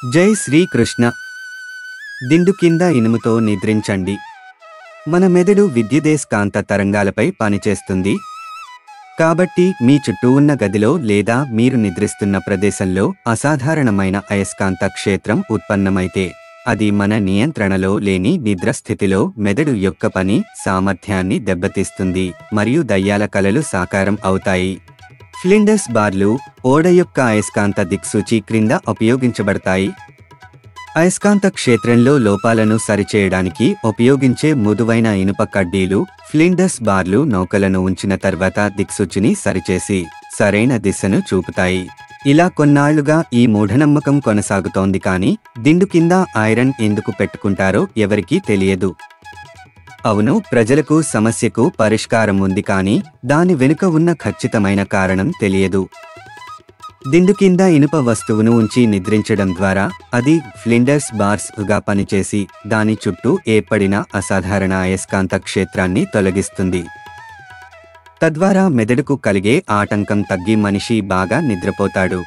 జై శ్రీకృష్ణ. దిండు కింద ఇనుముతో నిద్రించండి. మన మెదడు విద్యుదయస్కాంత తరంగాలపై పనిచేస్తుంది. కాబట్టి మీ చుట్టూ ఉన్న గదిలో లేదా మీరు నిద్రిస్తున్న ప్రదేశంలో అసాధారణమైన అయస్కాంత క్షేత్రం ఉత్పన్నమైతే అది మన నియంత్రణలో లేని నిద్ర స్థితిలో మెదడు యొక్క పని సామర్థ్యాన్ని దెబ్బతీస్తుంది మరియు దయ్యాల కలలు సాకారం అవుతాయి. ఫ్లిండర్స్ బార్లు ఓడ యొక్క అయస్కాంత దిక్సూచి క్రింద ఉపయోగించబడతాయి. అయస్కాంత క్షేత్రంలో లోపాలను సరిచేయడానికి ఉపయోగించే మృదువైన ఇనుప కడ్డీలు ఫ్లిండర్స్ బార్లు నౌకలను ఉంచిన తర్వాత దిక్సూచిని సరిచేసి సరైన దిశను చూపుతాయి. ఇలా కొన్నాళ్లుగా ఈ మూఢనమ్మకం కొనసాగుతోంది. కానీ దిండు కింద ఐరన్ ఎందుకు పెట్టుకుంటారో ఎవరికీ తెలియదు. అవును, ప్రజలకు సమస్యకు పరిష్కారం ఉంది, కానీ దాని వెనుక ఉన్న ఖచ్చితమైన కారణం తెలియదు. దిండు కింద ఇనుప వస్తువును ఉంచి నిద్రించడం ద్వారా అది ఫ్లిండర్స్ బార్స్గా పనిచేసి దాని చుట్టూ ఏర్పడిన అసాధారణ అయస్కాంత క్షేత్రాన్ని తొలగిస్తుంది. తద్వారా మెదడుకు కలిగే ఆటంకం తగ్గి మనిషి బాగా నిద్రపోతాడు.